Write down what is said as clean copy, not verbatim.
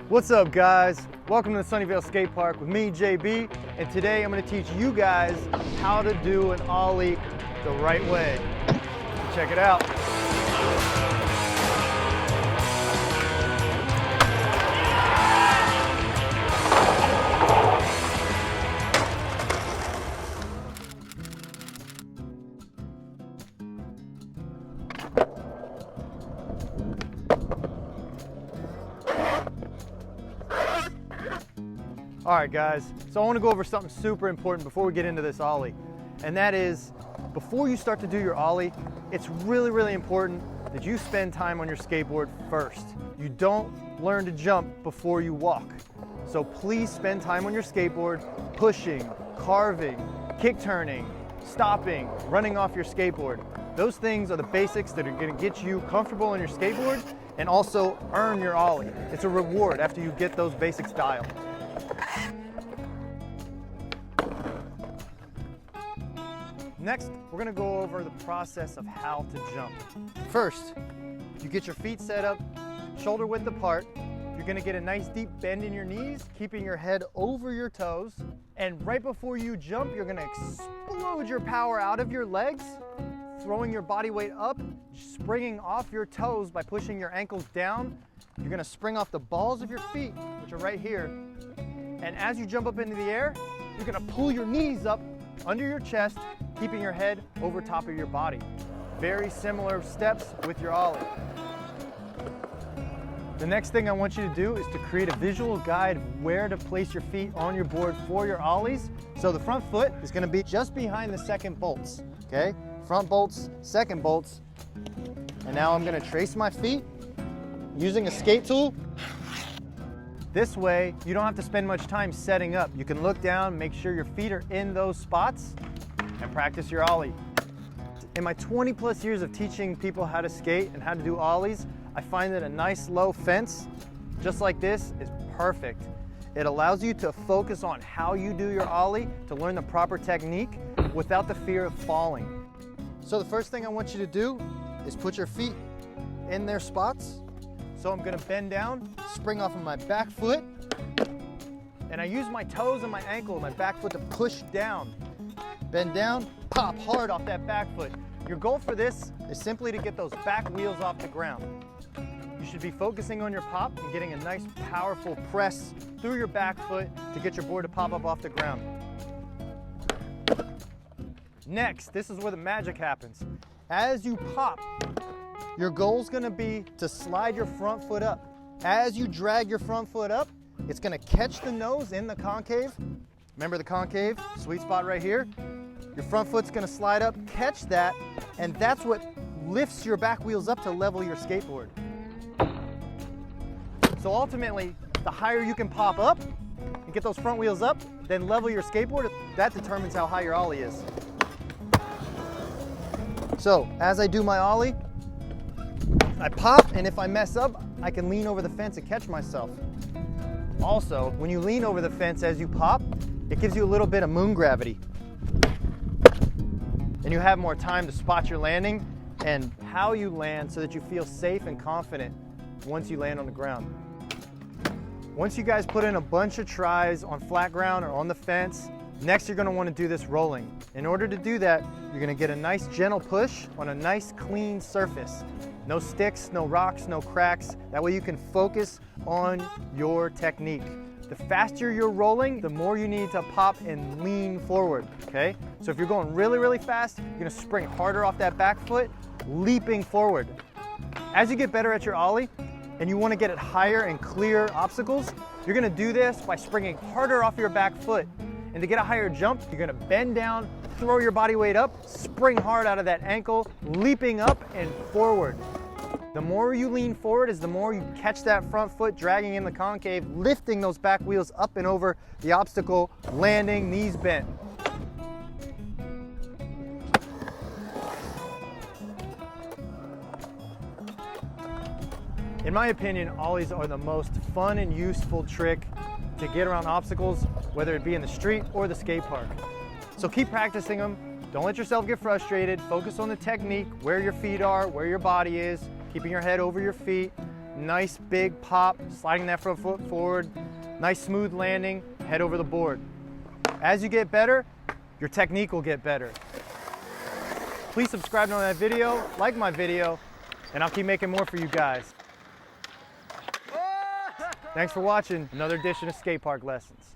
What's up, guys? Welcome to the Sunnyvale Skate Park with me, JB, and today I'm going to teach you guys how to do an ollie the right way. Check it out. All right, guys, so I want to go over something super important before we get into this ollie, and that is, before you start to do your ollie, it's really important that you spend time on your skateboard first. You don't learn to jump before you walk. So please spend time on your skateboard, pushing, carving, kick turning, stopping, running off your skateboard. Those things are the basics that are going to get you comfortable on your skateboard and also earn your ollie. It's a reward after you get those basics dialed. Next, we're gonna go over the process of how to jump. First, you get your feet set up, shoulder width apart. You're gonna get a nice deep bend in your knees, keeping your head over your toes. And right before you jump, you're gonna explode your power out of your legs, throwing your body weight up, springing off your toes by pushing your ankles down. You're gonna spring off the balls of your feet, which are right here. And as you jump up into the air, you're gonna pull your knees up under your chest, keeping your head over top of your body. Very similar steps with your ollie. The next thing I want you to do is to create a visual guide of where to place your feet on your board for your ollies. So the front foot is gonna be just behind the second bolts, okay? Front bolts, second bolts. And now I'm gonna trace my feet using a skate tool. This way, you don't have to spend much time setting up. You can look down, make sure your feet are in those spots, and practice your ollie. In my 20+ years of teaching people how to skate and how to do ollies, I find that a nice low fence, just like this, is perfect. It allows you to focus on how you do your ollie, to learn the proper technique without the fear of falling. So the first thing I want you to do is put your feet in their spots. So I'm gonna bend down, spring off of my back foot, and I use my toes and my ankle and my back foot to push down. Bend down, pop hard off that back foot. Your goal for this is simply to get those back wheels off the ground. You should be focusing on your pop and getting a nice powerful press through your back foot to get your board to pop up off the ground. Next, this is where the magic happens. As you pop, your goal is gonna be to slide your front foot up. As you drag your front foot up, it's gonna catch the nose in the concave. Remember the concave, sweet spot right here? Your front foot's gonna slide up, catch that, and that's what lifts your back wheels up to level your skateboard. So ultimately, the higher you can pop up and get those front wheels up, then level your skateboard, that determines how high your ollie is. So as I do my ollie, I pop, and if I mess up, I can lean over the fence and catch myself. Also, when you lean over the fence as you pop, it gives you a little bit of moon gravity. And you have more time to spot your landing and how you land so that you feel safe and confident once you land on the ground. Once you guys put in a bunch of tries on flat ground or on the fence, next you're gonna wanna do this rolling. In order to do that, you're gonna get a nice gentle push on a nice clean surface. No sticks, no rocks, no cracks. That way you can focus on your technique. The faster you're rolling, the more you need to pop and lean forward, okay? So if you're going really fast, you're gonna spring harder off that back foot, leaping forward. As you get better at your ollie, and you wanna get it higher and clear obstacles, you're gonna do this by springing harder off your back foot. And to get a higher jump, you're gonna bend down, throw your body weight up, spring hard out of that ankle, leaping up and forward. The more you lean forward is the more you catch that front foot dragging in the concave, lifting those back wheels up and over the obstacle, landing, knees bent. In my opinion, ollies are the most fun and useful trick to get around obstacles, whether it be in the street or the skate park. So keep practicing them. Don't let yourself get frustrated. Focus on the technique, where your feet are, where your body is, keeping your head over your feet. nice big pop, sliding that front foot forward, nice smooth landing, head over the board. As you get better, your technique will get better. Please subscribe to my video, like my video, and I'll keep making more for you guys. Thanks for watching another edition of Skate Park Lessons.